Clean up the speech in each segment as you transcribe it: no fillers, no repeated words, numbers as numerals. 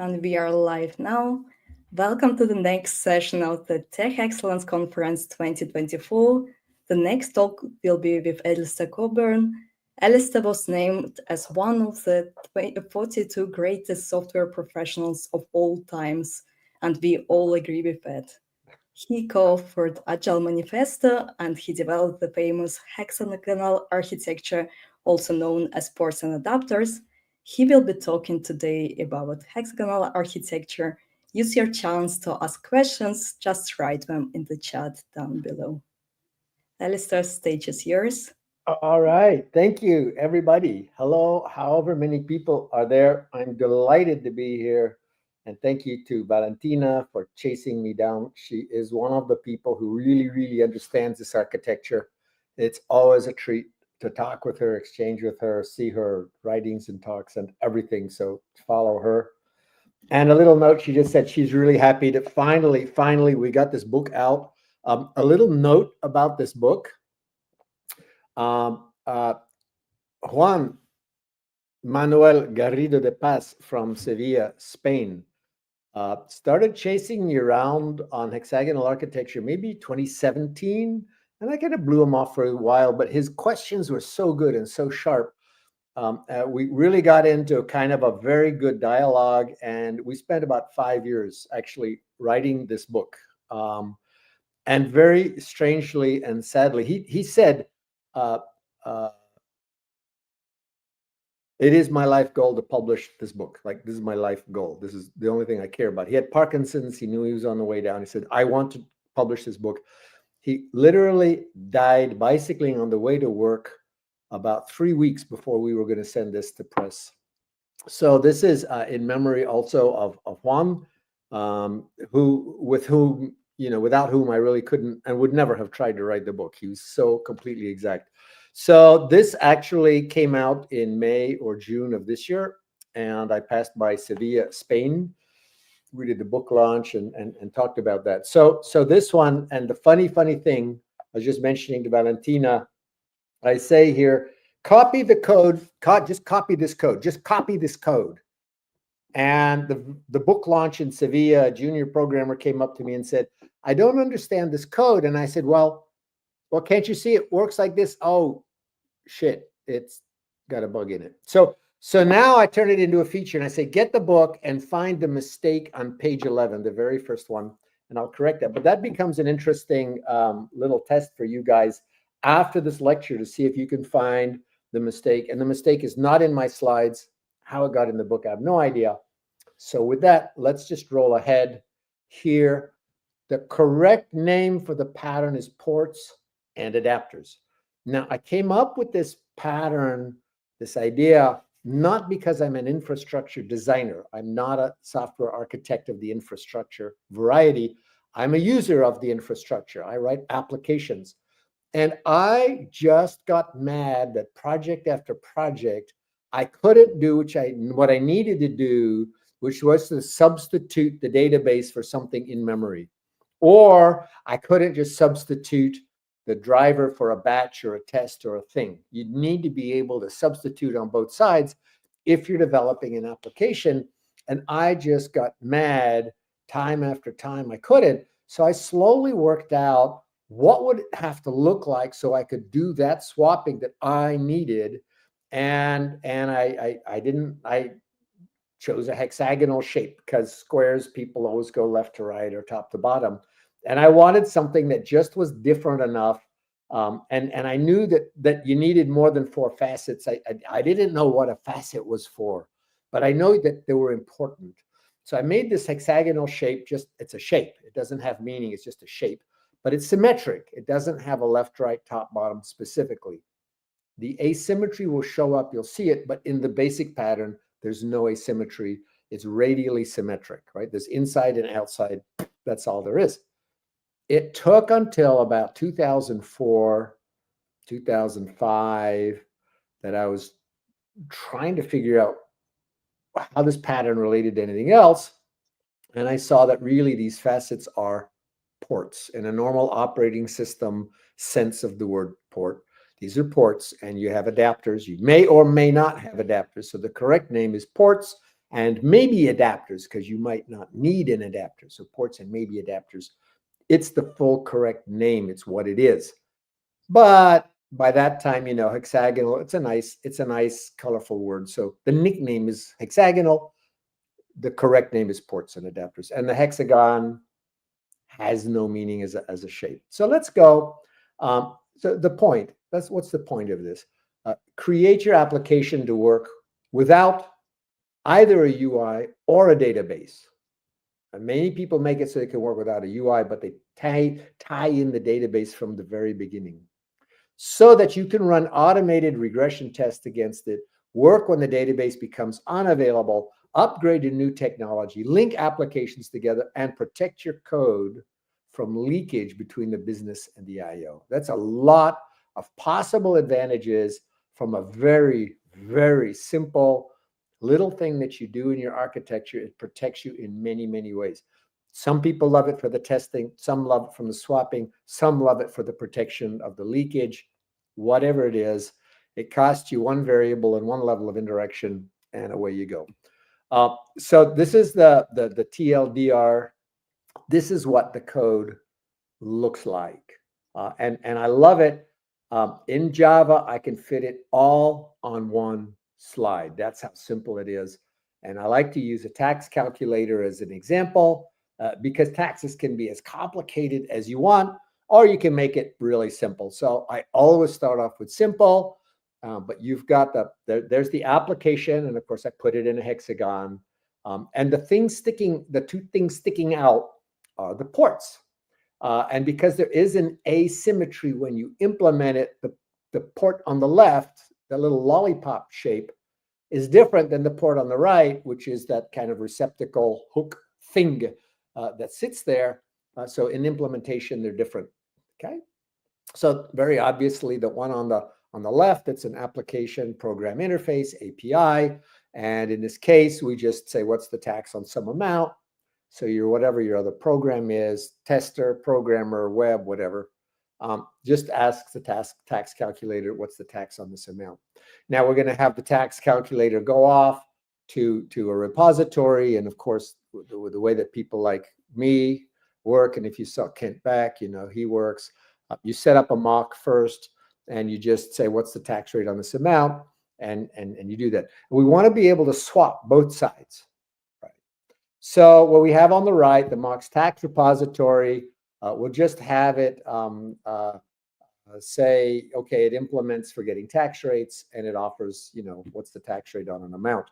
And we are live now. Welcome to the next session of the Tech Excellence Conference 2024. The next talk will be with Alistair Cockburn. Alistair was named as one of the 42 greatest software professionals of all times, and we all agree with that. He co-authored Agile Manifesto, and he developed the famous Hexagonal architecture, also known as ports and adapters. He will be talking today about hexagonal architecture. Use your chance to ask questions, just write them in the chat down below. Alistair, stage is yours. All right. Thank you, everybody. Hello, however many people are there. I'm delighted to be here. And thank you to Valentina for chasing me down. She is one of the people who really understands this architecture. It's always a treat to talk with her, exchange with her, see her writings and talks and everything. So follow her. And a little note, she just said she's really happy that finally, we got this book out. A little note about this book. Juan Manuel Garrido de Paz from Sevilla, Spain, started chasing me around on hexagonal architecture, maybe 2017, and I kind of blew him off for a while, but his questions were so good and so sharp. We really got into kind of a very good dialogue, and we spent about 5 years actually writing this book. And very strangely and sadly, he said, it is my life goal to publish this book. Like, this is my life goal. This is the only thing I care about. He had Parkinson's. He knew he was on the way down. He said, I want to publish this book. He literally died bicycling on the way to work about 3 weeks before we were going to send this to press. So this is in memory also of Juan, without whom I really couldn't and would never have tried to write the book. He was so completely exact. So this actually came out in May or June of this year, and I passed by Sevilla, Spain. We did the book launch and talked about that. So this one, and the funny thing, I was just mentioning to Valentina, I say here, copy the code, just copy this code, just copy this code. And the book launch in Sevilla, a junior programmer came up to me and said, I don't understand this code. And I said, well, can't you see it works like this? Oh, shit, it's got a bug in it. So now I turn it into a feature and I say, get the book and find the mistake on page 11, the very first one, and I'll correct that. But that becomes an interesting little test for you guys after this lecture to see if you can find the mistake. And the mistake is not in my slides. How it got in the book, I have no idea. So with that, let's just roll ahead here. The correct name for the pattern is ports and adapters. Now, I came up with this pattern, this idea, not because I'm an infrastructure designer. I'm not a software architect of the infrastructure variety. I'm a user of the infrastructure. I write applications. And I just got mad that project after project, I couldn't do what I needed to do, which was to substitute the database for something in memory. Or I couldn't just substitute the driver for a batch or a test or a thing. You need to be able to substitute on both sides if you're developing an application. And I just got mad time after time I couldn't. So I slowly worked out what would it have to look like so I could do that swapping that I needed. And I chose a hexagonal shape because squares, people always go left to right or top to bottom. And I wanted something that just was different enough. And I knew that you needed more than 4 facets. I didn't know what a facet was for, but I know that they were important. So I made this hexagonal shape, it's a shape. It doesn't have meaning, it's just a shape, but it's symmetric. It doesn't have a left, right, top, bottom specifically. The asymmetry will show up, you'll see it, but in the basic pattern, there's no asymmetry. It's radially symmetric, right? There's inside and outside. That's all there is. It took until about 2004, 2005 that I was trying to figure out how this pattern related to anything else. And I saw that really these facets are ports in a normal operating system sense of the word port. These are ports, and you have adapters. You may or may not have adapters. So the correct name is ports and maybe adapters, because you might not need an adapter. So ports and maybe adapters, it's the full correct name. It's what it is. But by that time, hexagonal, it's a nice, colorful word. So the nickname is hexagonal. The correct name is ports and adapters. And the hexagon has no meaning as a shape. So let's go. So what's the point of this? Create your application to work without either a UI or a database. And many people make it so they can work without a UI, but they tie in the database from the very beginning, so that you can run automated regression tests against it, work when the database becomes unavailable, upgrade to new technology, link applications together, and protect your code from leakage between the business and the IO. That's a lot of possible advantages from a very, very simple little thing that you do in your architecture. It protects you in many, many ways. Some people love it for the testing, some love it from the swapping, some love it for the protection of the leakage. Whatever it is, it costs you one variable and one level of indirection, and away you go. So this is the TLDR. This is what the code looks like. And I love it. In Java, I can fit it all on one slide. That's how simple it is. And I like to use a tax calculator as an example, because taxes can be as complicated as you want, or you can make it really simple. So I always start off with simple, but you've got there's the application. And of course, I put it in a hexagon. And the two things sticking out are the ports. And because there is an asymmetry when you implement it, the port on the left, the little lollipop shape, is different than the port on the right, which is that kind of receptacle hook thing that sits there. So in implementation, they're different. Okay. So very obviously, the one on the left, it's an application program interface, API. And in this case, we just say, what's the tax on some amount? So whatever your other program is, tester, programmer, web, whatever, just asks the tax calculator, what's the tax on this amount? Now we're going to have the tax calculator go off to a repository. And of course, the way that people like me work, and if you saw Kent Beck, he works, you set up a mock first, and you just say, what's the tax rate on this amount? And you do that. We want to be able to swap both sides. So what we have on the right, the mock's tax repository, we'll just have it say, okay, it implements for getting tax rates, and it offers, what's the tax rate on an amount.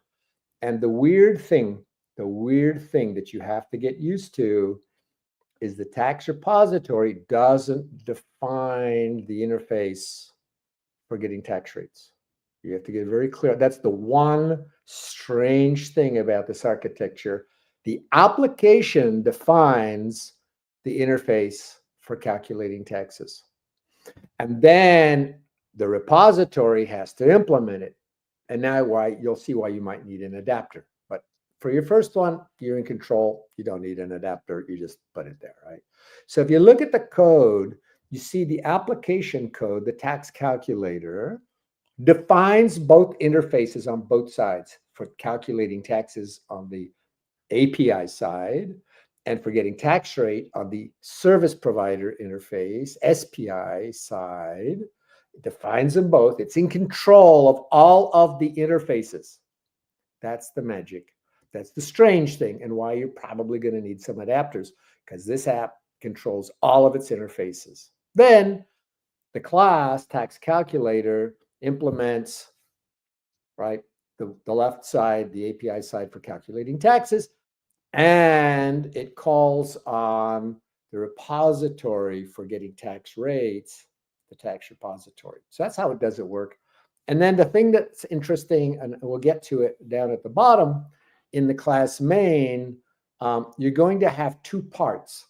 And the weird thing that you have to get used to is the tax repository doesn't define the interface for getting tax rates. You have to get very clear. That's the one strange thing about this architecture. The application defines the interface for calculating taxes. And then the repository has to implement it. And now you'll see why you might need an adapter. But for your first one, you're in control. You don't need an adapter. You just put it there, right? So if you look at the code, you see the application code, the tax calculator, defines both interfaces on both sides for calculating taxes on the API side and for getting tax rate on the service provider interface, SPI side. It defines them both. It's in control of all of the interfaces. That's the magic. That's the strange thing, and why you're probably going to need some adapters, because this app controls all of its interfaces. Then the class tax calculator implements, right, the left side, the API side for calculating taxes, and it calls on the repository for getting tax rates, the tax repository. So that's how it does it work. And then the thing that's interesting, and we'll get to it down at the bottom, in the class main, you're going to have two parts.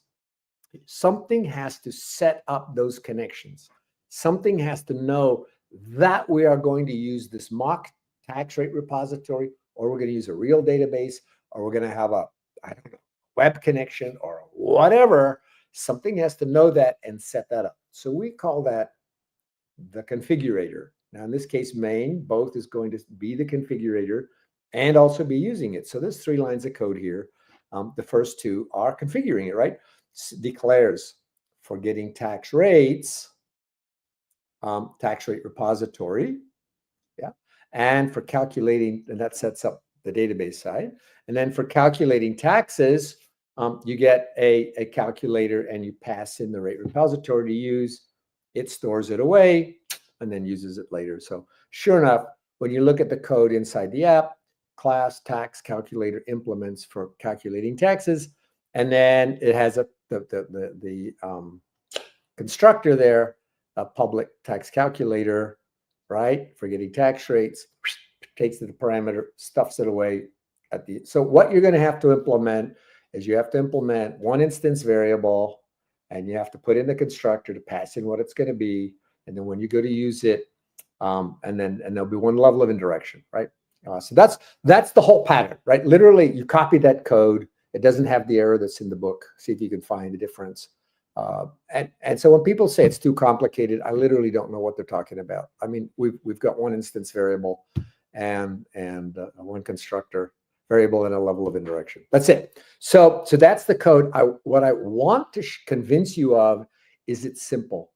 Something has to set up those connections. Something has to know that we are going to use this mock tax rate repository, or we're going to use a real database, or we're going to have a web connection or whatever. Something has to know that and set that up. So we call that the configurator. Now, in this case, main, both is going to be the configurator. and also be using it. So there's 3 lines of code here. The first 2 are configuring it, right? Declares for getting tax rates, tax rate repository, yeah, and for calculating, and that sets up the database side. And then for calculating taxes, you get a calculator and you pass in the rate repository to use. It stores it away and then uses it later. So sure enough, when you look at the code inside the app, class tax calculator implements for calculating taxes, and then it has the constructor there, a public tax calculator, right, for getting tax rates, takes the parameter, stuffs it away at the. So what you're going to have to implement is you have to implement one instance variable, and you have to put in the constructor to pass in what it's going to be, and then when you go to use it, and there'll be one level of indirection, right? So that's the whole pattern, right? Literally, you copy that code. It doesn't have the error that's in the book. See if you can find a difference. And so when people say it's too complicated, I literally don't know what they're talking about. I mean, we've got one instance variable and one constructor variable and a level of indirection. That's it. So that's the code. What I want to convince you of is it's simple.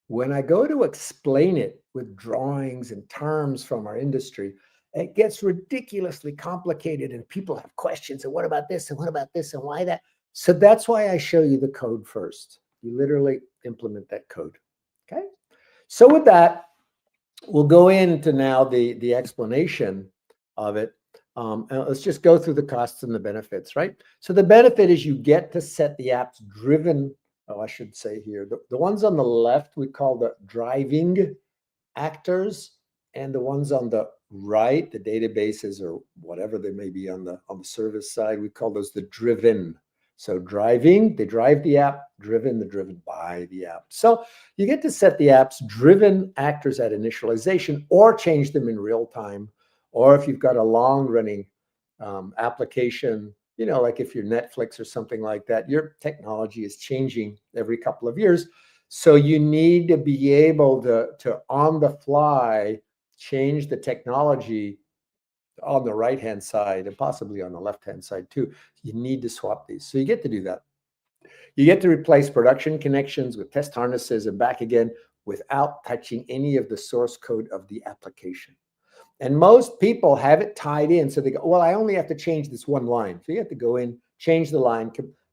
When I go to explain it with drawings and terms from our industry, it gets ridiculously complicated and people have questions. And what about this? And what about this? And why that? So that's why I show you the code first. You literally implement that code. Okay. So with that, we'll go into now the explanation of it. And let's just go through the costs and the benefits, right? So the benefit is you get to set the app's driven, I should say here, the ones on the left we call the driving actors, and the ones on the right, the databases or whatever they may be on the service side, we call those the driven. So driving, they drive the app, driven, they're driven by the app. So you get to set the app's driven actors at initialization or change them in real time. Or if you've got a long running application, you know, like if you're Netflix or something like that, your technology is changing every couple of years. So you need to be able to on the fly change the technology on the right-hand side and possibly on the left-hand side too. You need to swap these. So you get to do that. You get to replace production connections with test harnesses and back again without touching any of the source code of the application. And most people have it tied in. So they go, well, I only have to change this one line. So you have to go in, change the line.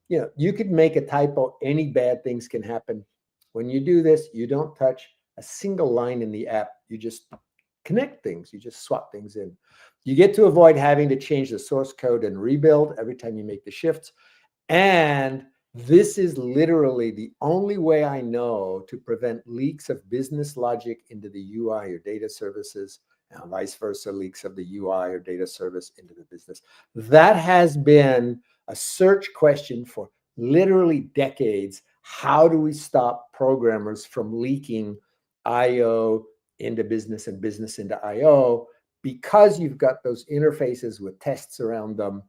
You know, you could make a typo. Any bad things can happen. When you do this, you don't touch a single line in the app. You just connect things. You just swap things in. You get to avoid having to change the source code and rebuild every time you make the shifts. And this is literally the only way I know to prevent leaks of business logic into the UI or data services, and vice versa, leaks of the UI or data service into the business. That has been a search question for literally decades. How do we stop programmers from leaking IO into business and business into IO? Because you've got those interfaces with tests around them,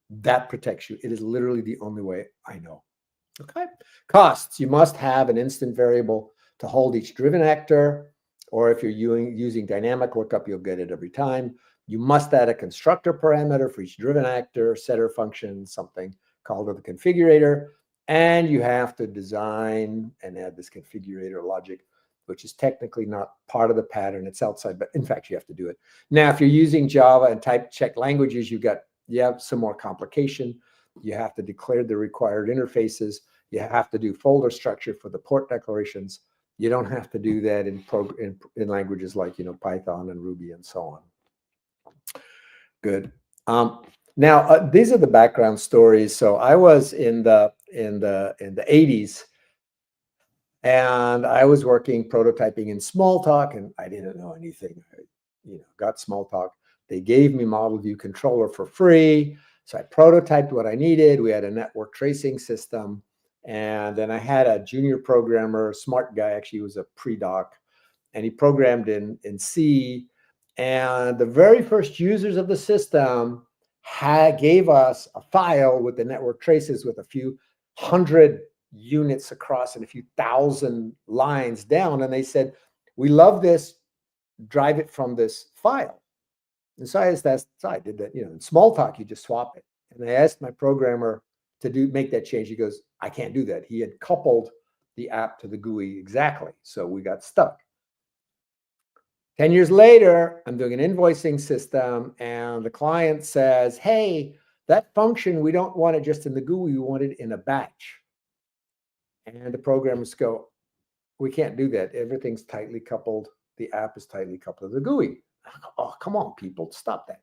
that protects you. It is literally the only way I know. Okay. Costs. You must have an instant variable to hold each driven actor, or if you're using dynamic lookup, you'll get it every time. You must add a constructor parameter for each driven actor, setter function, something called the configurator, and you have to design and add this configurator logic, which is technically not part of the pattern. It's outside, but in fact, you have to do it. Now, if you're using Java and type check languages, you have some more complication. You have to declare the required interfaces. You have to do folder structure for the port declarations. You don't have to do that in languages like, you know, Python and Ruby and so on. Good. Now, these are the background stories. So I was in the 80s, and I was working prototyping in Smalltalk, and I didn't know anything. I, got Smalltalk. They gave me Model View Controller for free. So I prototyped what I needed. We had a network tracing system. And then I had a junior programmer, smart guy, actually he was a pre-doc, and he programmed in C. And the very first users of the system gave us a file with the network traces with a few hundred units across and a few thousand lines down. And they said, we love this, drive it from this file. And so I did that, in small talk, you just swap it. And I asked my programmer to make that change. He goes, I can't do that. He had coupled the app to the GUI exactly. So we got stuck. 10 years later, I'm doing an invoicing system, and the client says, hey, that function, we don't want it just in the GUI, we want it in a batch. And the programmers go, we can't do that. Everything's tightly coupled. The app is tightly coupled to the GUI. Oh, come on, people, stop that.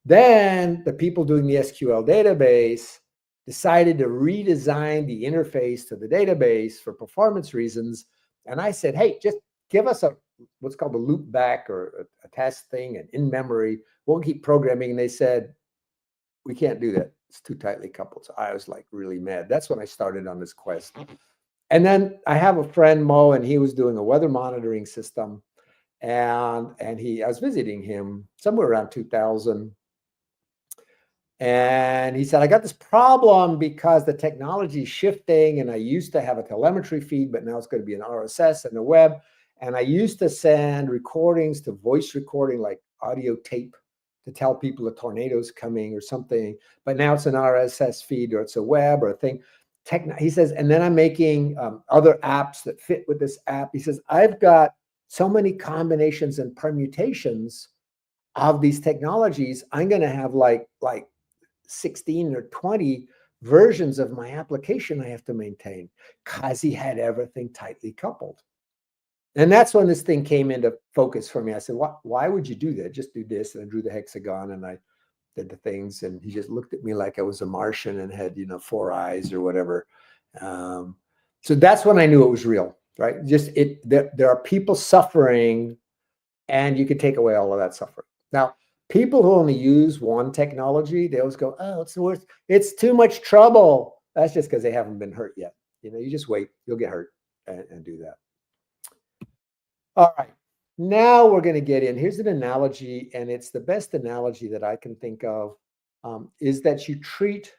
Then the people doing the SQL database decided to redesign the interface to the database for performance reasons. And I said, hey, just give us what's called a loop back or a test thing, and in memory, we'll keep programming. And they said, we can't do that. It's too tightly coupled. So I was like really mad. That's when I started on this quest. And then I have a friend, Mo, and he was doing a weather monitoring system. And I was visiting him somewhere around 2000. And he said, I got this problem because the technology is shifting, and I used to have a telemetry feed, but now it's going to be an RSS and a web. And I used to send recordings to voice recording, like audio tape, to tell people a tornado's coming or something. But now it's an RSS feed, or it's a web or a thing. He says, and then I'm making other apps that fit with this app. He says, I've got so many combinations and permutations of these technologies. I'm going to have like 16 or 20 versions of my application I have to maintain, because he had everything tightly coupled. And that's when this thing came into focus for me. I said, why would you do that? Just do this. And I drew the hexagon and I did the things. And he just looked at me like I was a Martian and had, 4 eyes or whatever. So that's when I knew it was real, right? There are people suffering, and you could take away all of that suffering. Now, people who only use one technology, they always go, oh, it's the worst. It's too much trouble. That's just because they haven't been hurt yet. You just wait. You'll get hurt and do that. All right. Now we're going to get in. Here's an analogy, and it's the best analogy that I can think of, is that you treat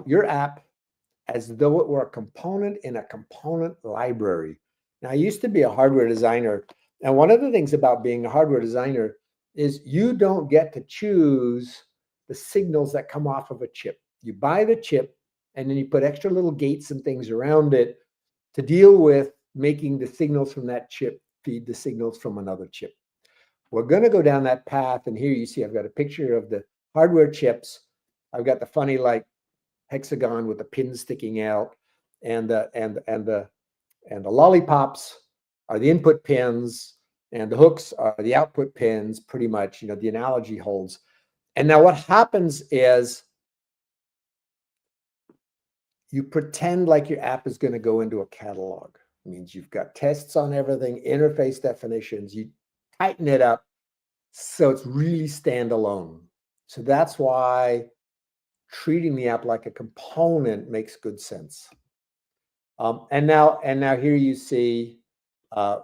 your app as though it were a component in a component library. Now, I used to be a hardware designer, and one of the things about being a hardware designer is you don't get to choose the signals that come off of a chip. You buy the chip, and then you put extra little gates and things around it to deal with making the signals from that chip feed the signals from another chip. We're going to go down that path, and here you see I've got a picture of the hardware chips. I've got the funny hexagon with the pins sticking out, and the lollipops are the input pins, and the hooks are the output pins. Pretty much, the analogy holds. And now what happens is you pretend like your app is going to go into a catalog. It means you've got tests on everything, interface definitions. You tighten it up so it's really standalone. So that's why treating the app like a component makes good sense. And now here you see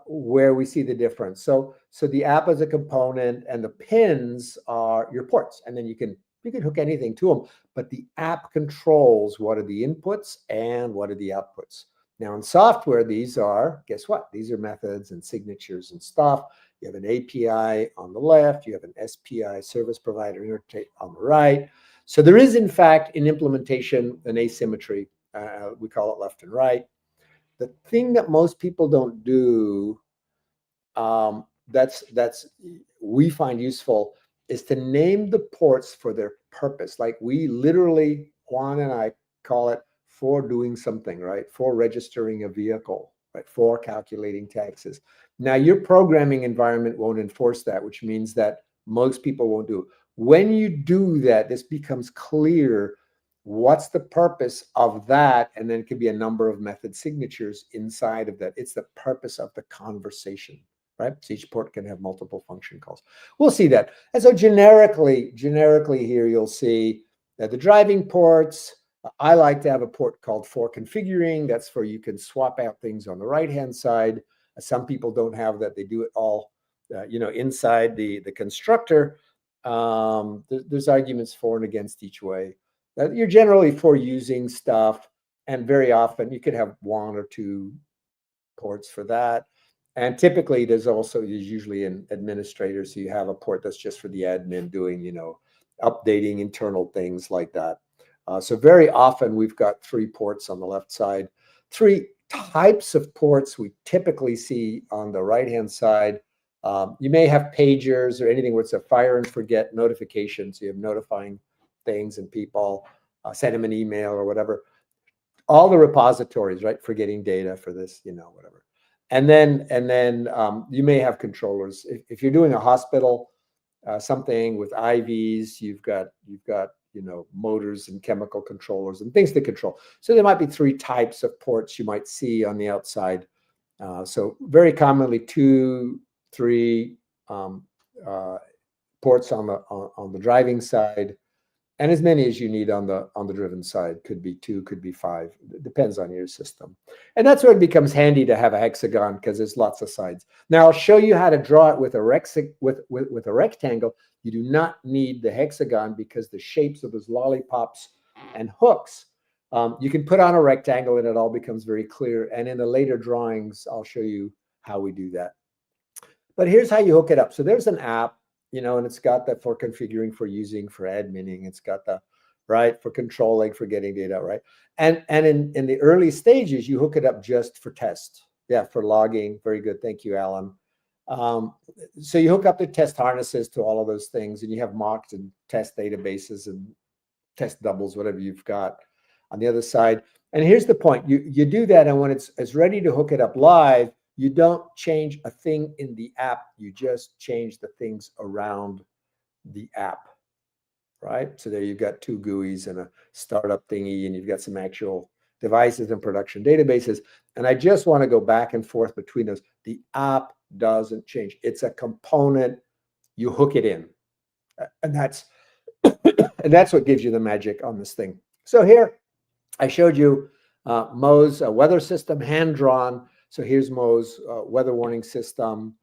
where we see the difference. So the app is a component, and the pins are your ports, and then you can hook anything to them. But the app controls what are the inputs and what are the outputs. Now in software, these are, guess what? These are methods and signatures and stuff. You have an API on the left. You have an SPI, service provider interface, on the right. So there is, in fact, in implementation, an asymmetry. We call it left and right. The thing that most people don't do, that's we find useful, is to name the ports for their purpose. Like we literally, Juan and I call it for doing something, right? For registering a vehicle, right? For calculating taxes. Now, your programming environment won't enforce that, which means that most people won't do it. When you do that, this becomes clear. What's the purpose of that? And then it could be a number of method signatures inside of that. It's the purpose of the conversation, right? So each port can have multiple function calls. We'll see that. And so generically here, you'll see that the driving ports, I like to have a port called for configuring. That's for you can swap out things on the right-hand side. Some people don't have that. They do it all, inside the constructor. There's arguments for and against each way. You're generally for using stuff, and very often you could have 1 or 2 ports for that. And typically there's usually an administrator, so you have a port that's just for the admin doing, updating internal things like that. So very often we've got 3 ports on the left side. 3 types of ports we typically see on the right-hand side. You may have pagers or anything where it's a fire and forget notification. So you have notifying things and people, send them an email or whatever. All the repositories, right? For getting data for this, whatever. And then you may have controllers. If you're doing a hospital, something with IVs, you've got motors and chemical controllers and things to control. So there might be 3 types of ports you might see on the outside. So very commonly 2, 3 ports on the driving side, and as many as you need on the driven side. Could be 2, could be 5. It depends on your system. And that's where it becomes handy to have a hexagon, because there's lots of sides. Now I'll show you how to draw it with a rectangle. You do not need the hexagon because the shapes of those lollipops and hooks, you can put on a rectangle and it all becomes very clear. And in the later drawings, I'll show you how we do that. But here's how you hook it up. So there's an app, and it's got that for configuring, for using, for adminning. It's got the right for controlling, for getting data, right? And in the early stages, you hook it up just for test. Yeah, for logging. Very good. Thank you, Alan. So you hook up the test harnesses to all of those things, and you have mocked and test databases and test doubles, whatever you've got on the other side. And here's the point. You do that, and when it's ready to hook it up live, you don't change a thing in the app. You just change the things around the app, right? So there you've got 2 GUIs and a startup thingy, and you've got some actual devices and production databases. And I just want to go back and forth between those. The app doesn't change. It's a component. You hook it in. And that's what gives you the magic on this thing. So here I showed you Mo's weather system, hand-drawn. So here's Mo's weather warning system,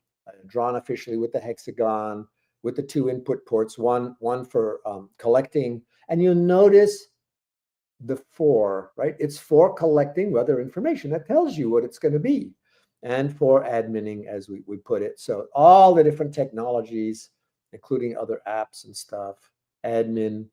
drawn officially with the hexagon, with the 2 input ports, one for collecting. And you'll notice the 4, right? It's for collecting weather information. That tells you what it's going to be. And for adminning, as we put it. So all the different technologies, including other apps and stuff, admin.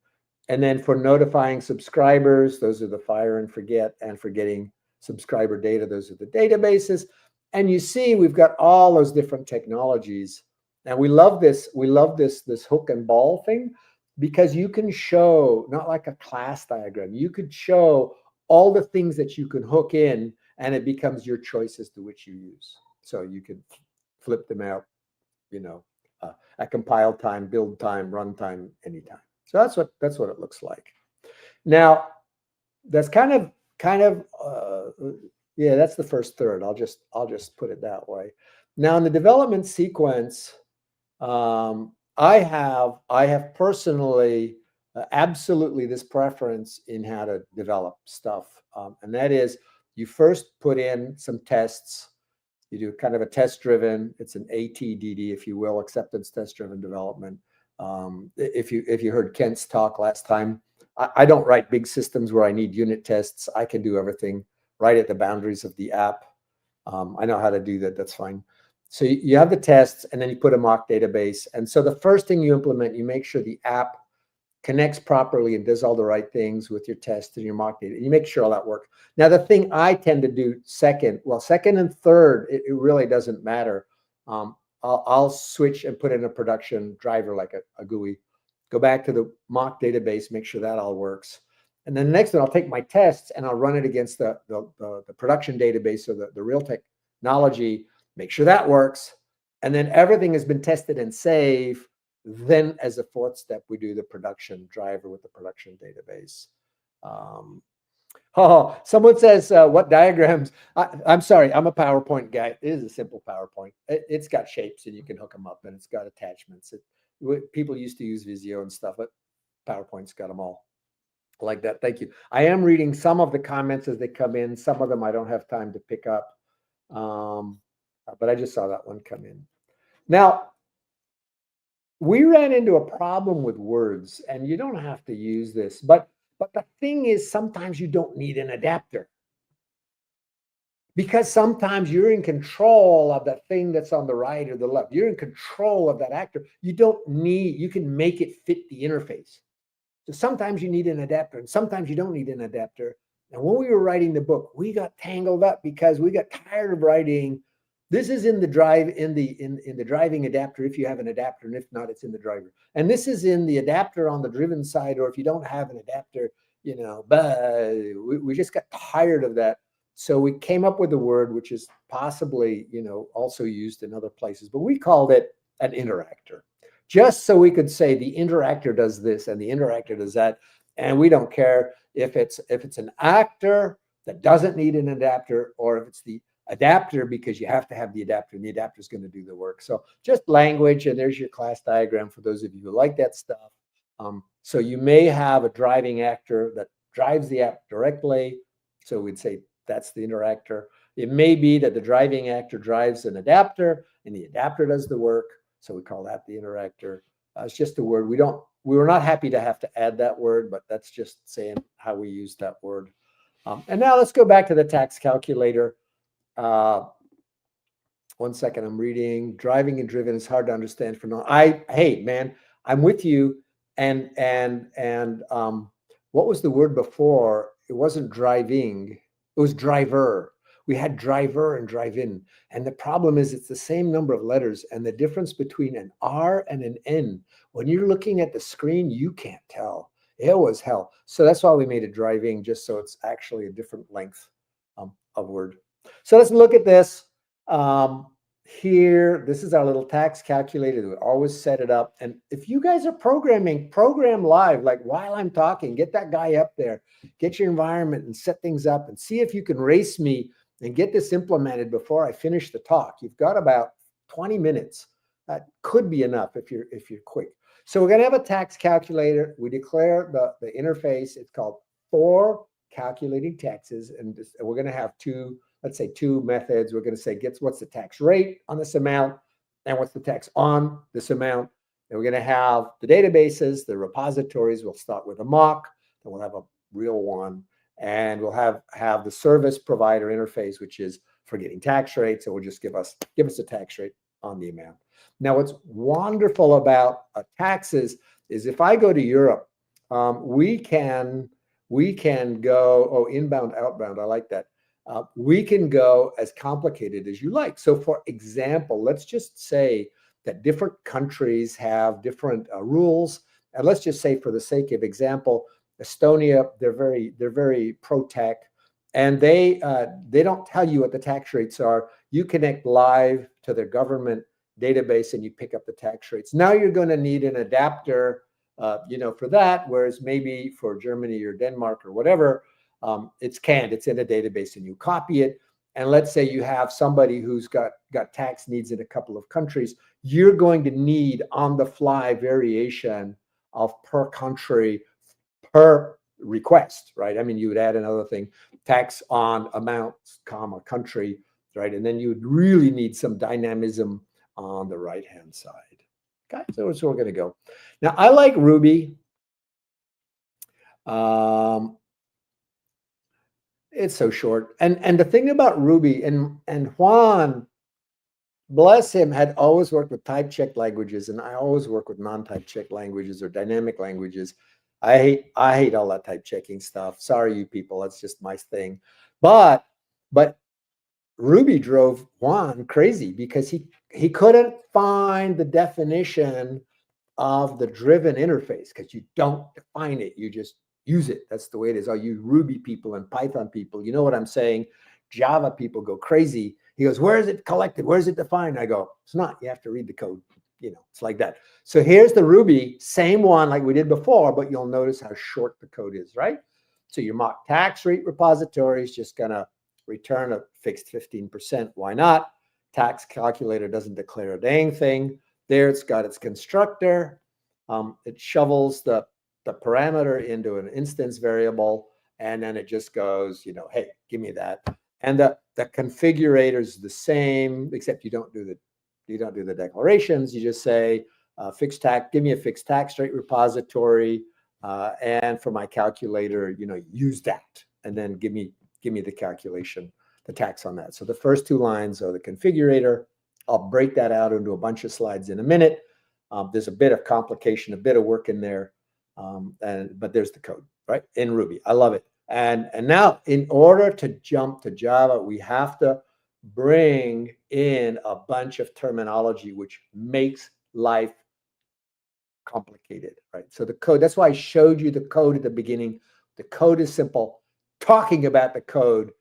And then for notifying subscribers, those are the fire and forget, and for getting subscriber data, those are the databases. And you see, we've got all those different technologies. And we love this hook and ball thing, because you can show, not like a class diagram, you could show all the things that you can hook in, and it becomes your choice as to which you use. So you can flip them out, at compile time, build time, run time, anytime. So that's what it looks like. Now, that's kind of yeah, that's the first third. I'll just put it that way. Now, in the development sequence, I have personally absolutely this preference in how to develop stuff, and that is you first put in some tests. You do kind of a test-driven. It's an ATDD, if you will, acceptance test-driven development. If you heard Kent's talk last time, I don't write big systems where I need unit tests. I can do everything right at the boundaries of the app. I know how to do that. That's fine. So you have the tests, and then you put a mock database. And so the first thing you implement, you make sure the app connects properly and does all the right things with your test and your mock data. You make sure all that works. Now, the thing I tend to do second and third, it really doesn't matter. I'll switch and put in a production driver like a GUI, go back to the mock database, make sure that all works. And then the next one, I'll take my tests and I'll run it against the production database, or the real technology, make sure that works. And then everything has been tested and saved. Then as a 4th step, we do the production driver with the production database. Someone says, what diagrams? I'm sorry, I'm a PowerPoint guy. It is a simple PowerPoint. It's got shapes and you can hook them up, and it's got attachments. People used to use Visio and stuff, but PowerPoint's got them all like that. Thank you. I am reading some of the comments as they come in. Some of them I don't have time to pick up. But I just saw that one come in. Now, we ran into a problem with words, and you don't have to use this, but the thing is, sometimes you don't need an adapter, because sometimes you're in control of that thing that's on the right or the left. You're in control of that actor. You can make it fit the interface. So sometimes you need an adapter and sometimes you don't need an adapter. And when we were writing the book, we got tangled up because we got tired of writing. This is in the the driving adapter if you have an adapter, and if not, it's in the driver. And this is in the adapter on the driven side, or if you don't have an adapter, but we just got tired of that. So we came up with a word which is possibly, also used in other places, but we called it an interactor. Just so we could say the interactor does this and the interactor does that. And we don't care if it's an actor that doesn't need an adapter, or if it's the adapter because you have to have the adapter and the adapter is going to do the work. So just language, and there's your class diagram for those of you who like that stuff. So you may have a driving actor that drives the app directly. So we'd say that's the interactor. It may be that the driving actor drives an adapter and the adapter does the work. So we call that the interactor. It's just a word. We were not happy to have to add that word, but that's just saying how we use that word. And now let's go back to the tax calculator. 1 second, I'm reading. Driving and driven is hard to understand for no. Hey man, I'm with you. And what was the word before? It wasn't driving. It was driver. We had driver and drive-in. And the problem is it's the same number of letters, and the difference between an R and an N, when you're looking at the screen, you can't tell. It was hell. So that's why we made it driving, just so it's actually a different length of word. So let's look at this. Here, this is our little tax calculator. We always set it up. And if you guys are programming, program live, like while I'm talking, get that guy up there, get your environment and set things up and see if you can race me and get this implemented before I finish the talk. You've got about 20 minutes. That could be enough if you're quick. So we're going to have a tax calculator. We declare the interface. It's called for calculating taxes. And we're going to have let's say two methods. We're going to say what's the tax rate on this amount and what's the tax on this amount. And we're going to have the databases, the repositories. We'll start with a mock, then we'll have a real one. And we'll have the service provider interface, which is for getting tax rates. So we'll just give us a tax rate on the amount. Now, what's wonderful about taxes is if I go to Europe, we can go, inbound, outbound. I like that. We can go as complicated as you like. So for example, let's just say that different countries have different rules. And let's just say for the sake of example, Estonia, they're very pro-tech, and they don't tell you what the tax rates are. You connect live to their government database and you pick up the tax rates. Now you're going to need an adapter, for that. Whereas maybe for Germany or Denmark or whatever, it's canned. It's in a database and you copy it. And let's say you have somebody who's got tax needs in a couple of countries. You're going to need on-the-fly variation of per country per request, right? I mean, you would add another thing, tax on amounts, comma, country, right? And then you would really need some dynamism on the right-hand side. Okay, so that's where we're going to go. Now, I like Ruby. It's so short. And the thing about Ruby, and Juan, bless him, had always worked with type check languages, and I always work with non-type check languages or dynamic languages. I hate all that type checking stuff. Sorry, you people. That's just my thing. But Ruby drove Juan crazy because he couldn't find the definition of the driven interface because you don't define it. You just use it. That's the way it is. All you Ruby people and Python people, you know what I'm saying? Java people go crazy. He goes, where is it collected? Where is it defined? I go, it's not. You have to read the code. It's like that. So here's the Ruby, same one like we did before, but you'll notice how short the code is, right? So your mock tax rate repository is just going to return a fixed 15%. Why not? Tax calculator doesn't declare a dang thing. There it's got its constructor. It shovels the parameter into an instance variable, and then it just goes, hey, give me that. And the configurator is the same, except you don't do the declarations. You just say fixed tax, give me a fixed tax rate repository, and for my calculator, use that, and then give me the calculation the tax on that. So the first two lines are the configurator. I'll break that out into a bunch of slides in a minute. There's a bit of complication, a bit of work in there, but there's the code, right, in Ruby. I love it. And now, in order to jump to Java, we have to bring in a bunch of terminology which makes life complicated, right? So the code, that's why I showed you the code at the beginning. The code is simple. Talking about the code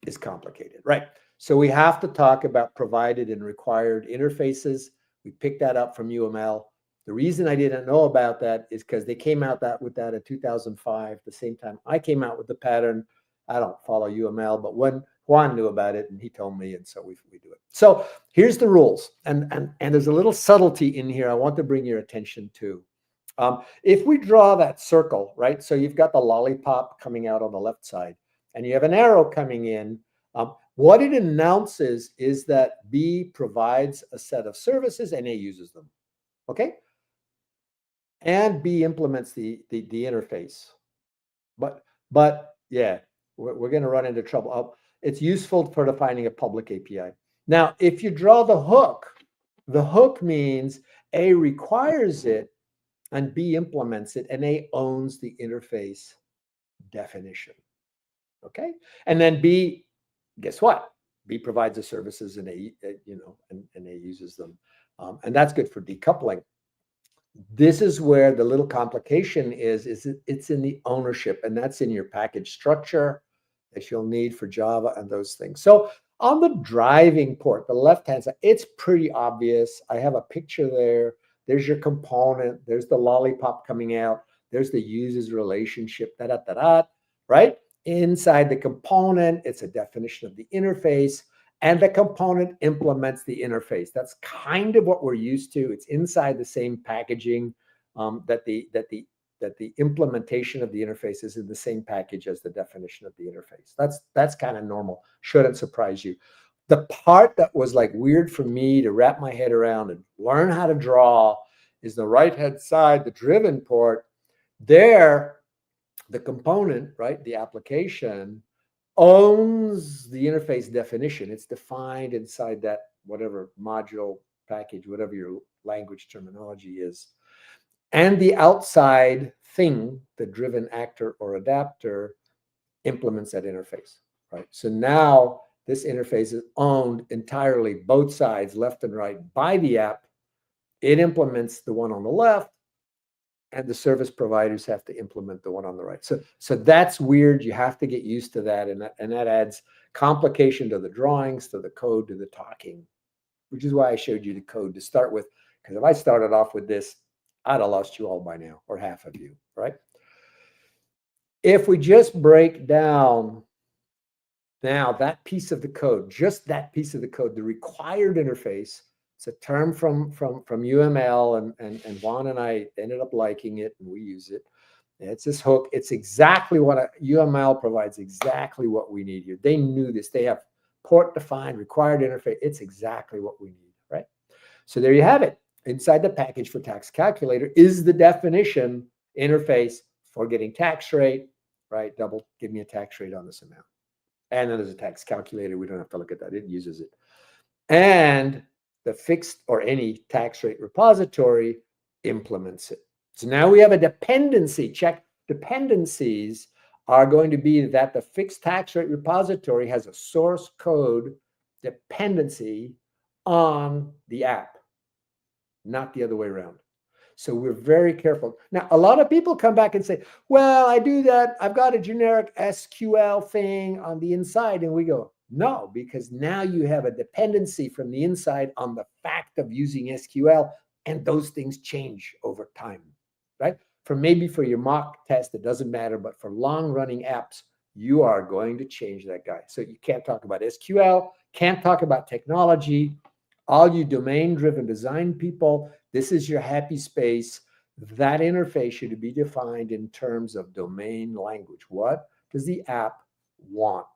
is complicated, right? So we have to talk about provided and required interfaces. We picked that up from UML. The reason I didn't know about that is because they came out with that in 2005, the same time I came out with the pattern. I don't follow UML, but when Juan knew about it and he told me, and so we do it. So here's the rules, and there's a little subtlety in here I want to bring your attention to. If we draw that circle, right? So you've got the lollipop coming out on the left side, and you have an arrow coming in. What it announces is that B provides a set of services and A uses them. Okay? And B implements the interface. But yeah, we're going to run into trouble. It's useful for defining a public API. Now, if you draw the hook means A requires it and B implements it, and A owns the interface definition. Okay? And then B, guess what? B provides the services and A, and A uses them. And that's good for decoupling. This is where the little complication is it's in the ownership, and that's in your package structure that you'll need for Java and those things. So on the driving port, the left-hand side, it's pretty obvious. I have a picture there. There's your component. There's the lollipop coming out. There's the user's relationship, right? Inside the component, it's a definition of the interface, and the component implements the interface. That's kind of what we're used to. It's inside the same packaging that the implementation of the interface is in the same package as the definition of the interface. That's kind of normal. Shouldn't surprise you. The part that was like weird for me to wrap my head around and learn how to draw is the right-hand side, the driven port. There, the component, right, the application, owns the interface definition. It's defined inside that whatever module package, whatever your language terminology is. And the outside thing, the driven actor or adapter, implements that interface, right? So now this interface is owned entirely, both sides, left and right, by the app. It implements the one on the left, and the service providers have to implement the one on the right. So that's weird. You have to get used to that, and that adds complication to the drawings, to the code, to the talking, which is why I showed you the code to start with, because if I started off with this, I'd have lost you all by now, or half of you, right? If we just break down now that piece of the code, just that piece of the code, the required interface, it's a term from UML, and Juan and I ended up liking it, and we use it. It's this hook. It's exactly what UML provides, exactly what we need here. They knew this. They have port defined, required interface. It's exactly what we need, right? So there you have it. Inside the package for tax calculator is the definition interface for getting tax rate, right? Give me a tax rate on this amount. And then there's a tax calculator. We don't have to look at that. It uses it. And the fixed or any tax rate repository implements it. So now we have a dependency. Check. Dependencies are going to be that the fixed tax rate repository has a source code dependency on the app, not the other way around. So we're very careful. Now, a lot of people come back and say, well, I do that. I've got a generic SQL thing on the inside. And we go, no, because now you have a dependency from the inside on the fact of using SQL, and those things change over time, right? Maybe for your mock test, it doesn't matter, but for long-running apps, you are going to change that guy. So you can't talk about SQL, can't talk about technology. All you domain-driven design people, this is your happy space. That interface should be defined in terms of domain language. What does the app want?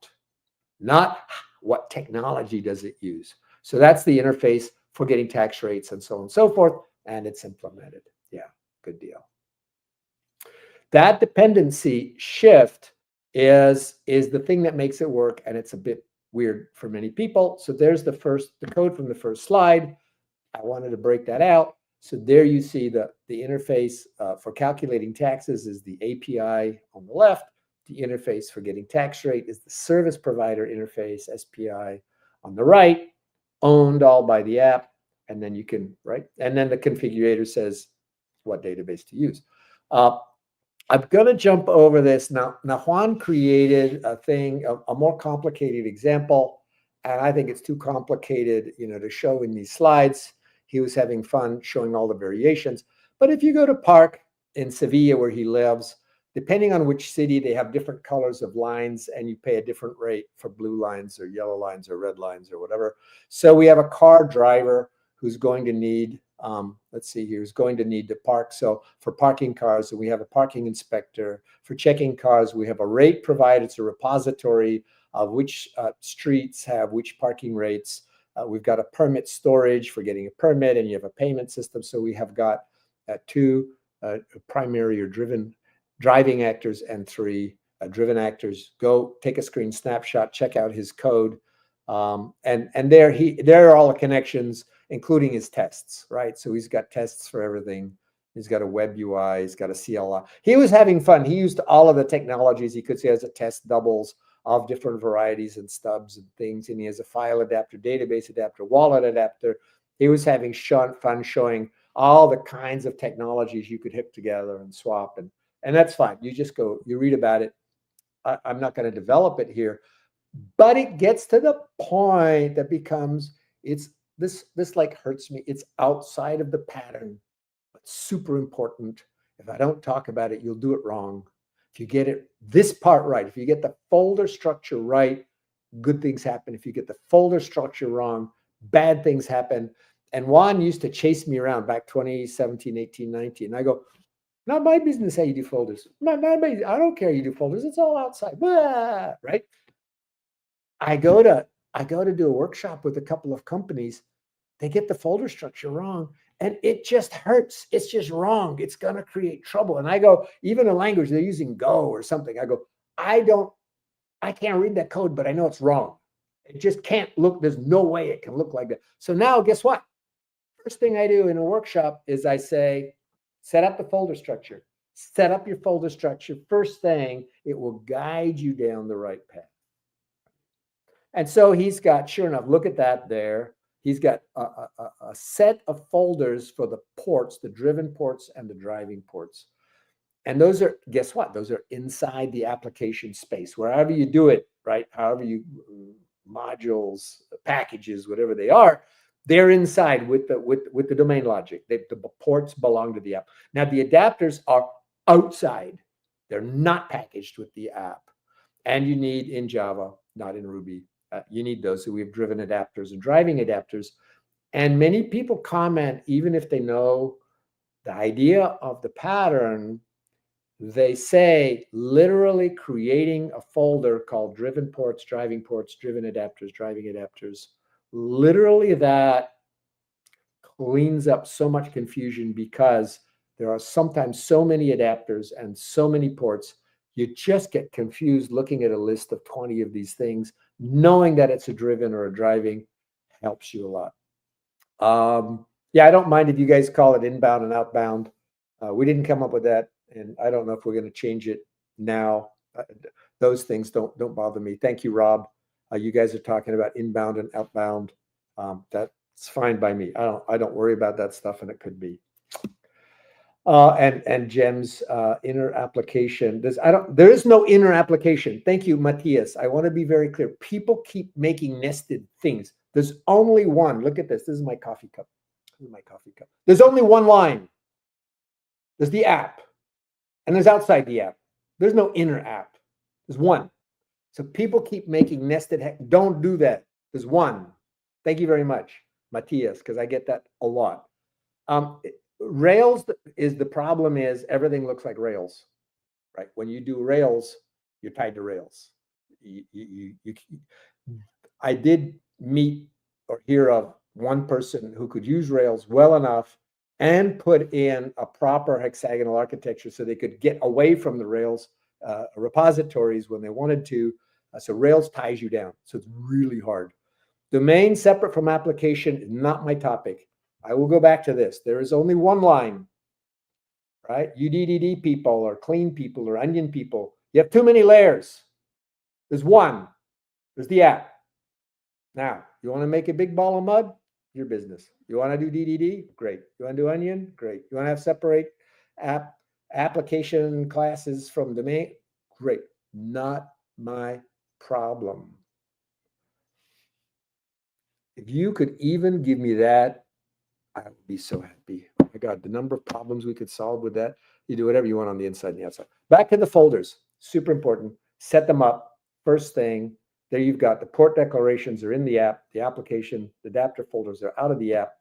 Not what technology does it use. So that's the interface for getting tax rates and so on and so forth, and it's implemented. Yeah, good deal. That dependency shift is the thing that makes it work, and it's a bit weird for many people. So there's the code from the first slide. I wanted to break that out. So there you see the interface for calculating taxes is the API on the left. The interface for getting tax rate is the service provider interface, SPI, on the right, owned all by the app. And then you can, right? And then the configurator says what database to use. I'm going to jump over this. Now Juan created a thing, a more complicated example. And I think it's too complicated, to show in these slides. He was having fun showing all the variations. But if you go to Park in Sevilla, where he lives, depending on which city, they have different colors of lines, and you pay a different rate for blue lines or yellow lines or red lines or whatever. So we have a car driver who's going to need, let's see here, who's going to need to park. So for parking cars, we have a parking inspector. For checking cars, we have a rate provided. It's a repository of which streets have which parking rates. We've got a permit storage for getting a permit, and you have a payment system. So we have got two primary or driving actors and three driven actors. Go take a screen snapshot, check out his code. And there are all the connections, including his tests, right? So he's got tests for everything. He's got a web UI, he's got a CLI. He was having fun. He used all of the technologies he could see as a test doubles of different varieties and stubs and things. And he has a file adapter, database adapter, wallet adapter. He was having fun showing all the kinds of technologies you could hook together and swap. And that's fine. You just go, you read about it. I'm not going to develop it here, but it gets to the point that becomes, this like hurts me. It's outside of the pattern, but super important. If I don't talk about it, you'll do it wrong. If you get this part right, if you get the folder structure right, good things happen. If you get the folder structure wrong, bad things happen. And Juan used to chase me around back 2017, 18, 19. And I go, not my business how you do folders. Not my business. I don't care you do folders. It's all outside. Blah, right? I go to do a workshop with a couple of companies. They get the folder structure wrong, and it just hurts. It's just wrong. It's going to create trouble. And I go, even a language, they're using Go or something. I go, I can't read that code, but I know it's wrong. It just can't look, there's no way it can look like that. So now guess what? First thing I do in a workshop is I say, set up the folder structure. Set up your folder structure. First thing, it will guide you down the right path. And so he's got, sure enough, look at that there. He's got a set of folders for the ports, the driven ports and the driving ports. And those are, guess what? Those are inside the application space, wherever you do it, right? However you, modules, packages, whatever they are, they're inside with the domain logic. The ports belong to the app. Now the adapters are outside. They're not packaged with the app. And you need in Java, not in Ruby. You need those. So we have driven adapters and driving adapters. And many people comment, even if they know the idea of the pattern, they say literally creating a folder called driven ports, driving ports, driven adapters, driving adapters. Literally that cleans up so much confusion because there are sometimes so many adapters and so many ports. You just get confused looking at a list of 20 of these things. Knowing that it's a driven or a driving helps you a lot. Yeah, I don't mind if you guys call it inbound and outbound. We didn't come up with that, and I don't know if we're going to change it now. Those things don't bother me. Thank you, Rob. You guys are talking about inbound and outbound. That's fine by me. I don't worry about that stuff, and it could be. And Jem's inner application. There is no inner application. Thank you, Matthias. I want to be very clear. People keep making nested things. There's only one. Look at this. This is my coffee cup. This is my coffee cup. There's only one line. There's the app, and there's outside the app. There's no inner app. There's one. So people keep making nested. Don't do that. There's one. Thank you very much, Matthias, because I get that a lot. Rails is the problem is everything looks like Rails, right? When you do Rails, you're tied to Rails. I did meet or hear of one person who could use Rails well enough and put in a proper hexagonal architecture so they could get away from the Rails repositories when they wanted to. So Rails ties you down. So it's really hard. Domain separate from application is not my topic. I will go back to this. There is only one line, right? You DDD people or clean people or onion people. You have too many layers. There's one. There's the app. Now, you want to make a big ball of mud? Your business. You want to do DDD? Great. You want to do onion? Great. You want to have separate application classes from domain? Great. Not my problem. If you could even give me that, I would be so happy. Oh my God, the number of problems we could solve with that. You do whatever you want on the inside and the outside. Back to the folders. Super important. Set them up. First thing, there you've got the port declarations are in the app, the application, the adapter folders are out of the app.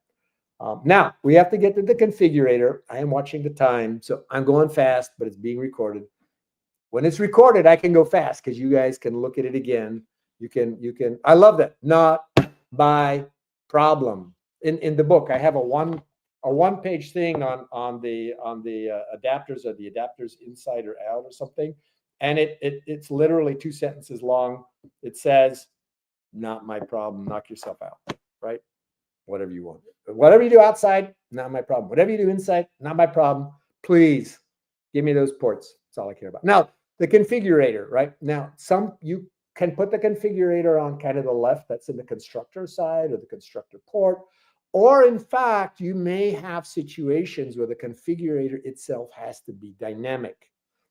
Now, we have to get to the configurator. I am watching the time, so I'm going fast, but it's being recorded. When it's recorded, I can go fast because you guys can look at it again. You can. I love that. Not my problem. In the book, I have a one-page thing on the adapters, or the adapters inside or out or something, and it's literally 2 sentences long. It says, "Not my problem. Knock yourself out." Right? Whatever you want. Whatever you do outside, not my problem. Whatever you do inside, not my problem. Please give me those ports. That's all I care about. Now, the configurator, right? Now, you can put the configurator on kind of the left, that's in the constructor side or the constructor port. Or in fact, you may have situations where the configurator itself has to be dynamic.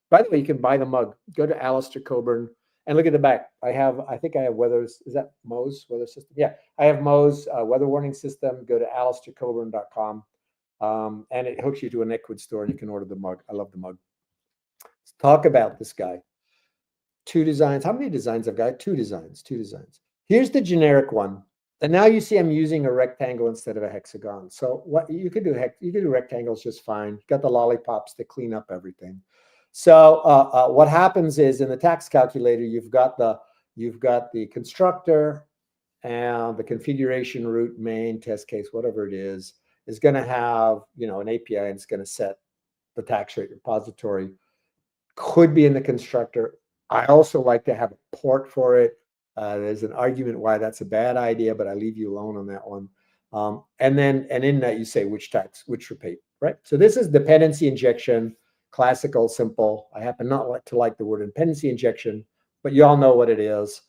By the way, you can buy the mug. Go to Alistair Cockburn and look at the back. I think I have weathers. Is that Mo's weather system? Yeah, I have Mo's weather warning system. Go to alistaircockburn.com. And it hooks you to an Equid store and you can order the mug. I love the mug. Let's talk about this guy. 2 designs. How many designs I've got? 2 designs. Here's the generic one. And now you see I'm using a rectangle instead of a hexagon. So what you could do, you could do rectangles just fine. You got the lollipops to clean up everything. So what happens is in the tax calculator, you've got the constructor and the configuration root main test case, whatever it is going to have, an API, and it's going to set the tax rate repository. Could be in the constructor. I also like to have a port for it. There's an argument why that's a bad idea, but I leave you alone on that one. And in that you say which tax, which repeat, right? So this is dependency injection, classical, simple. I happen not to like the word dependency injection, but you all know what it is.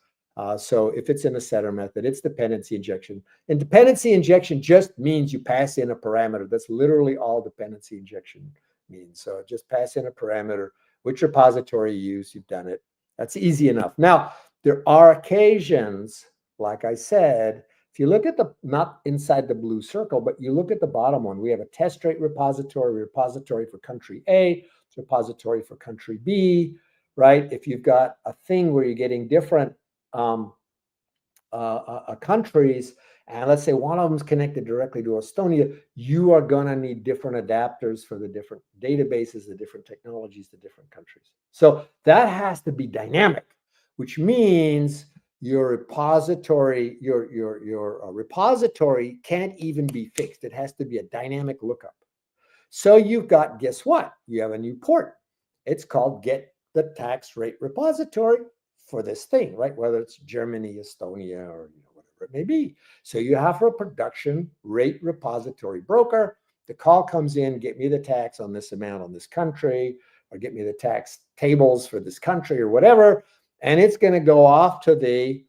So if it's in a setter method, it's dependency injection. And dependency injection just means you pass in a parameter. That's literally all dependency injection means. So just pass in a parameter, which repository you use, you've done it. That's easy enough. Now, there are occasions, like I said, if you look at not inside the blue circle, but you look at the bottom one, we have a test rate repository for country A, repository for country B, right? If you've got a thing where you're getting different countries, and let's say one of them is connected directly to Estonia, you are going to need different adapters for the different databases, the different technologies, the different countries. So that has to be dynamic, which means your repository, your repository can't even be fixed. It has to be a dynamic lookup. So you've got, guess what? You have a new port. It's called get the tax rate repository for this thing, right? Whether it's Germany, Estonia, or whatever it may be. So you have a production rate repository broker. The call comes in, get me the tax on this amount on this country, or get me the tax tables for this country or whatever. And it's going to go off to the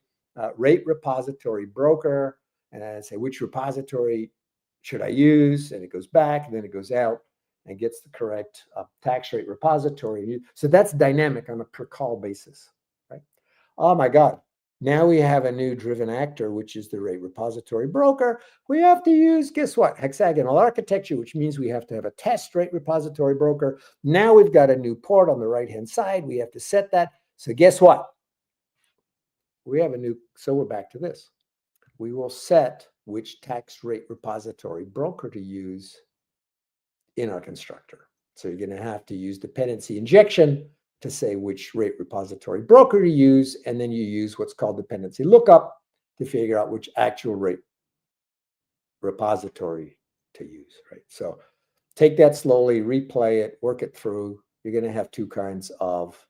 rate repository broker and say, which repository should I use? And it goes back, and then it goes out and gets the correct tax rate repository. So that's dynamic on a per call basis, right? Oh my God. Now we have a new driven actor, which is the rate repository broker. We have to use, guess what? Hexagonal architecture, which means we have to have a test rate repository broker. Now we've got a new port on the right-hand side. We have to set that. So guess what? We have a new, so we're back to this. We will set which tax rate repository broker to use in our constructor. So you're going to have to use dependency injection to say which rate repository broker to use, and then you use what's called dependency lookup to figure out which actual rate repository to use, right? So take that slowly, replay it, work it through. You're going to have 2 kinds of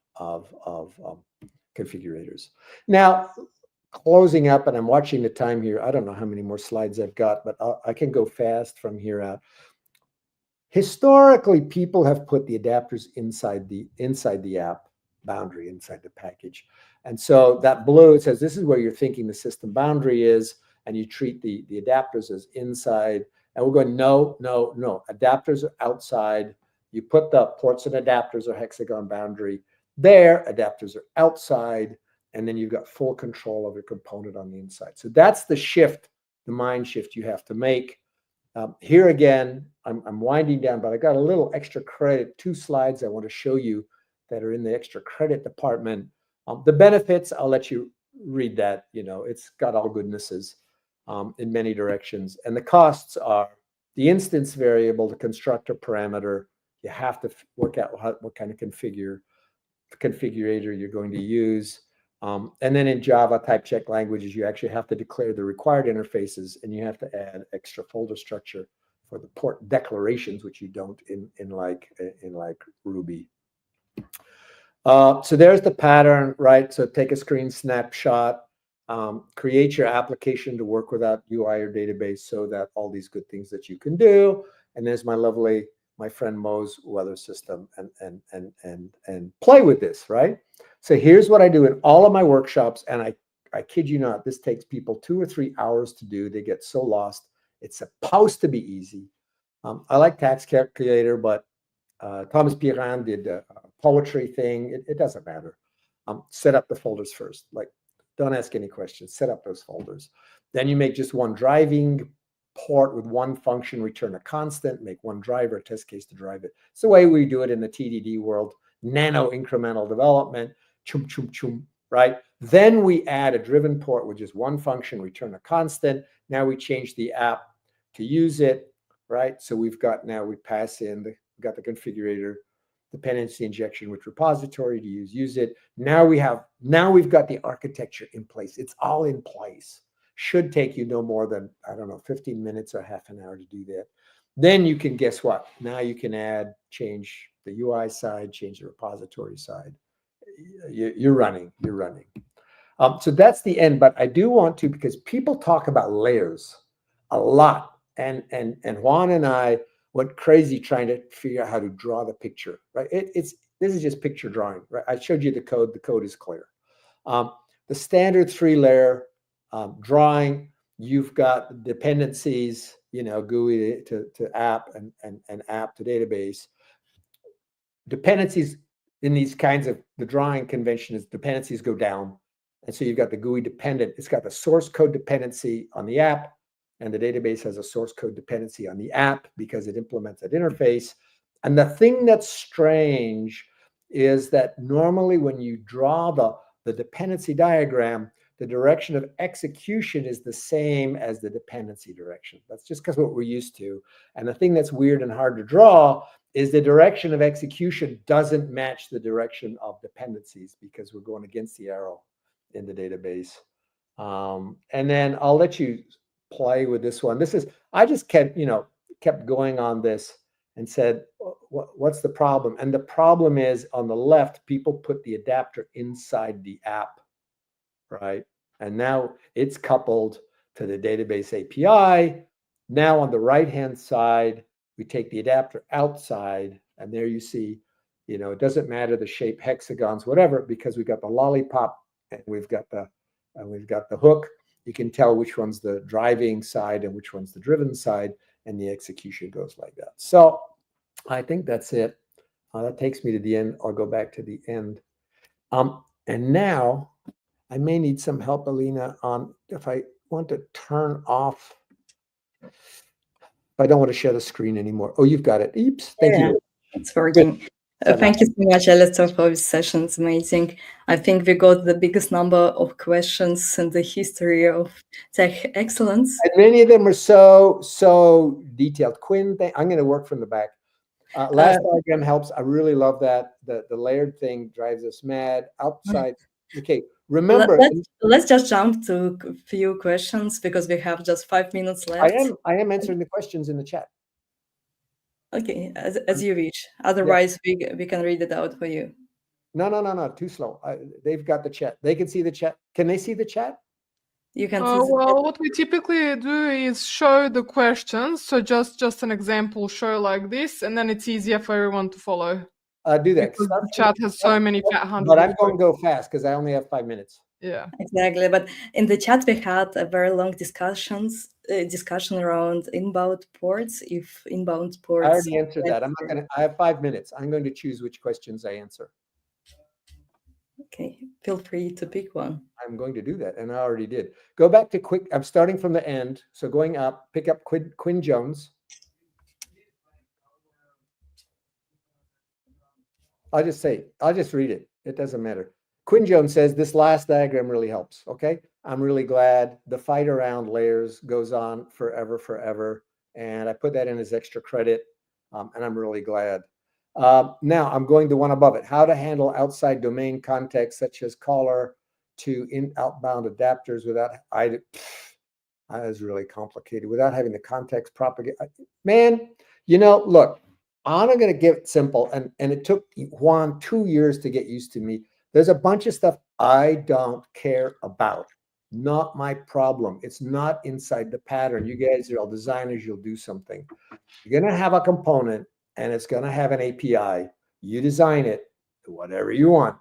configurators. Now, closing up, and I'm watching the time here. I don't know how many more slides I've got, but I can go fast from here out. Historically, people have put the adapters inside the app boundary, inside the package. And so that blue, it says this is where you're thinking the system boundary is, and you treat the adapters as inside. And we're going, no, no, no. Adapters are outside. You put the ports and adapters or hexagon boundary there. Adapters are outside. And then you've got full control of your component on the inside. So that's the shift, the mind shift you have to make. Here again, I'm winding down, but I got a little extra credit, 2 slides I want to show you that are in the extra credit department. The benefits, I'll let you read that. It's got all goodnesses in many directions. And the costs are the instance variable, the constructor parameter. You have to work out what kind of configurator you're going to use. And then in Java type check languages, you actually have to declare the required interfaces, and you have to add extra folder structure for the port declarations, which you don't in like Ruby. So there's the pattern, right? So take a screen snapshot, create your application to work without UI or database, so that all these good things that you can do. And there's my friend Mo's weather system, and play with this, right? So here's what I do in all of my workshops, and I kid you not, this takes people 2 or 3 hours to do. They get so lost. It's supposed to be easy. I like tax calculator, but Thomas Piran did a poetry thing. It doesn't matter. Set up the folders first. Like, don't ask any questions. Set up those folders. Then you make just one driving port with one function, return a constant, make one driver, a test case to drive it. It's the way we do it in the TDD world, nano incremental development, chum, chum, chum, right? Then we add a driven port with just one function, return a constant. Now we change the app to use it, right? So we pass in, we've got the configurator, dependency injection with repository to use it. Now we've got the architecture in place. It's all in place. Should take you no more than, 15 minutes or half an hour to do that. Then you can, guess what? Now you can change the UI side, change the repository side. You're running. So that's the end. But I do want to, because people talk about layers a lot, and Juan and I went crazy trying to figure out how to draw the picture. Right? This is just picture drawing. Right? I showed you the code. The code is clear. The standard 3-layer drawing. You've got dependencies. GUI to app and app to database. Dependencies in these kinds of, the drawing convention is dependencies go down. And so you've got the GUI dependent. It's got the source code dependency on the app, and the database has a source code dependency on the app because it implements that interface. And the thing that's strange is that normally when you draw the dependency diagram, the direction of execution is the same as the dependency direction. That's just because what we're used to. And the thing that's weird and hard to draw is the direction of execution doesn't match the direction of dependencies, because we're going against the arrow in the database. And then I'll let you play with this one. I just kept going on this and said, what's the problem? And the problem is, on the left, people put the adapter inside the app, right? And now it's coupled to the database API. Now on the right-hand side, we take the adapter outside, and there you see, it doesn't matter the shape, hexagons, whatever, because we've got the lollipop and we've got the hook. You can tell which one's the driving side and which one's the driven side, and the execution goes like that. So I think that's it. That takes me to the end. I'll go back to the end. And now I may need some help, Alina, on if I want to turn off. I don't want to share the screen anymore. Oh, you've got it. Oops. Thank you. It's working. Thank you so much, Alistair, for this session. It's amazing. I think we got the biggest number of questions in the history of tech excellence. And many of them are so detailed. Quinn, I'm going to work from the back. Last diagram helps. I really love that. The layered thing drives us mad. Outside. Okay. Remember, let's just jump to a few questions, because we have just 5 minutes left. I am answering the questions in the chat. Okay, as you wish. Otherwise, we can read it out for you. No, too slow. They've got the chat. They can see the chat. Can they see the chat? You can see Well, what we typically do is show the questions. So just an example, show like this, and then it's easier for everyone to follow. Do that. Because the chat has so many But I'm going to go fast because I only have 5 minutes. Yeah, exactly. But in the chat, we had a very long discussion around inbound ports. If inbound ports, I already answered that. I'm not going to. I have 5 minutes. I'm going to choose which questions I answer. Okay, feel free to pick one. I'm going to do that, and I already did. Go back to quick. I'm starting from the end, so going up. Pick up Quinn Jones. I'll just read it. It doesn't matter. Quinn Jones says this last diagram really helps. Okay, I'm really glad. The fight around layers goes on forever, and I put that in as extra credit, and I'm really glad. Now I'm going to one above it. How to handle outside domain context such as caller to outbound adapters without that is really complicated without having the context propagate. Man, look. I'm going to give it simple, and it took Juan 2 years to get used to me. There's a bunch of stuff I don't care about. Not my problem. It's not inside the pattern. You guys are all designers. You'll do something. You're going to have a component, and it's going to have an API. You design it, whatever you want,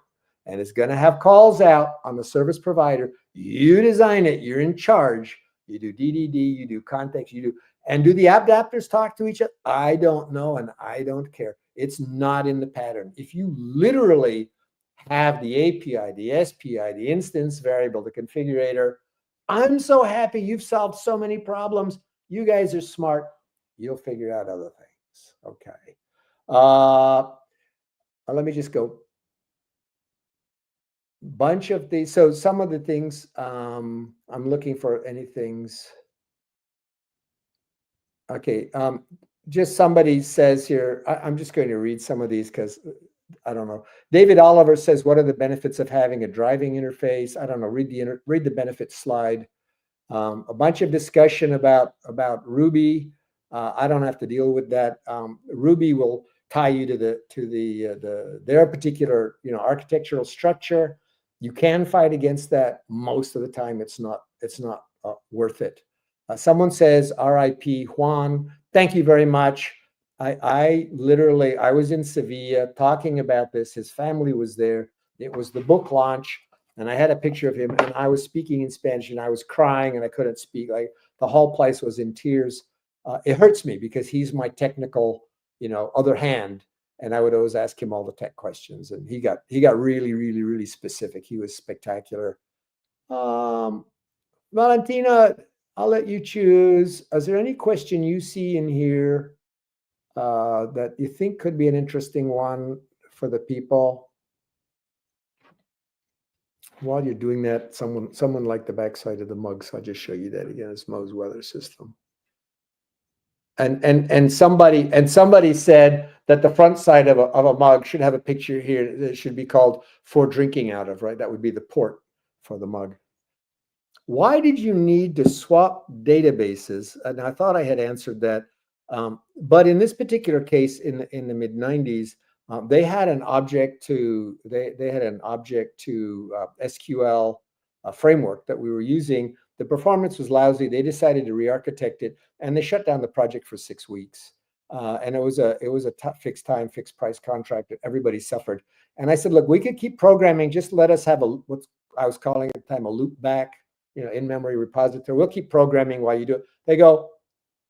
and it's going to have calls out on the service provider. You design it. You're in charge. You do DDD. You do context. You do. And do the adapters talk to each other? I don't know, and I don't care. It's not in the pattern. If you literally have the API, the SPI, the instance variable, the configurator, I'm so happy you've solved so many problems. You guys are smart. You'll figure out other things. Okay. Let me just go. Bunch of these. So some of the things I'm looking for anythings. Okay, just somebody says here, I'm just going to read some of these because I don't know. David Oliver says, what are the benefits of having a driving interface? I don't know, read the benefits slide. A bunch of discussion about Ruby. I don't have to deal with that. Ruby will tie you to their particular architectural structure. You can fight against that. Most of the time, it's not worth it. Someone says, R.I.P. Juan. Thank you very much. I was in Sevilla talking about this. His family was there. It was the book launch, and I had a picture of him, and I was speaking in Spanish, and I was crying, and I couldn't speak. Like the whole place was in tears. It hurts me because he's my technical, other hand, and I would always ask him all the tech questions, and he got really, really, really specific. He was spectacular. Valentina, I'll let you choose. Is there any question you see in here that you think could be an interesting one for the people? While you're doing that, someone liked the backside of the mug, so I'll just show you that again. It's Mo's weather system. And somebody said that the front side of a mug should have a picture here that should be called "for drinking out of," right? That would be the port for the mug. Why did you need to swap databases? And I thought I had answered that, but in this particular case, in the mid '90s, they had an object to SQL framework that we were using. The performance was lousy. They decided to re-architect it, and they shut down the project for 6 weeks. And it was a fixed time, fixed price contract that everybody suffered. And I said, look, we could keep programming. Just let us have what I was calling at the time a loop back, in-memory repository. We'll keep programming while you do it. They go,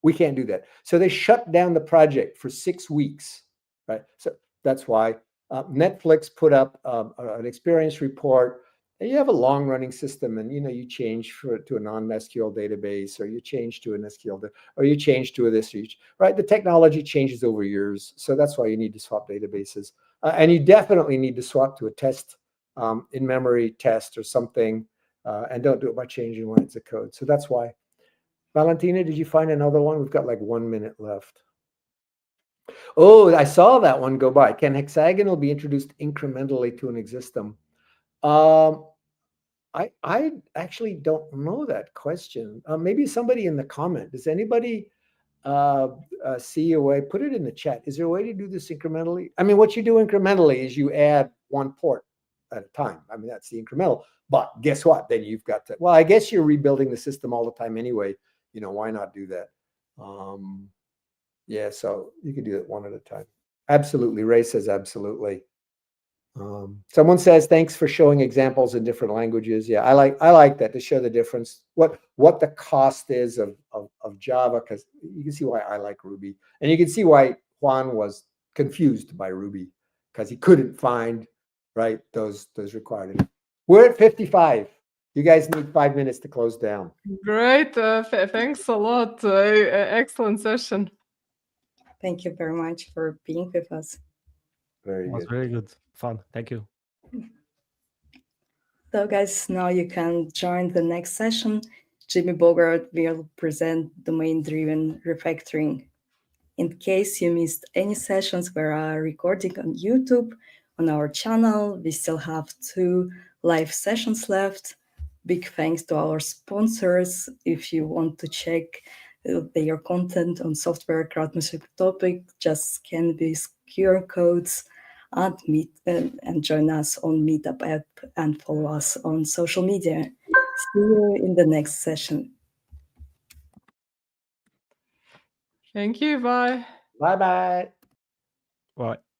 we can't do that. So they shut down the project for 6 weeks, right? So that's why Netflix put up an experience report. And you have a long-running system, and you change to a non-SQL database, or you change to an SQL, or you change to this, right? The technology changes over years, so that's why you need to swap databases, and you definitely need to swap to a test in-memory test or something, and don't do it by changing lines of code. So that's why. Valentina, did you find another one? We've got like 1 minute left. Oh, I saw that one go by. Can Hexagonal be introduced incrementally to an existum? I actually don't know that question. Maybe somebody in the comment. Does anybody see a way, put it in the chat. Is there a way to do this incrementally? I mean, what you do incrementally is you add one port at a time. I mean, that's the incremental. But guess what? Then you've got to, well, I guess you're rebuilding the system all the time anyway. You know, why not do that? Yeah, so you can do it one at a time. Absolutely. Ray says absolutely. Someone says, thanks for showing examples in different languages. Yeah, I like that, to show the difference, what the cost is of Java, because you can see why I like Ruby. And you can see why Juan was confused by Ruby, because he couldn't find, right, those required. We're at 55. You guys need 5 minutes to close down. Great. Thanks a lot. Excellent session. Thank you very much for being with us. Very It was good. very good. Fun. Thank you. So guys, now you can join the next session. Jimmy Bogart will present domain-driven refactoring. In case you missed any sessions, we are recording on YouTube. On our channel, we still have 2 live sessions left. Big thanks to our sponsors. If you want to check their content on software craftsmanship topic, just scan these QR codes and and join us on Meetup app and follow us on social media. See you in the next session. Thank you. Bye. Bye-bye. Bye.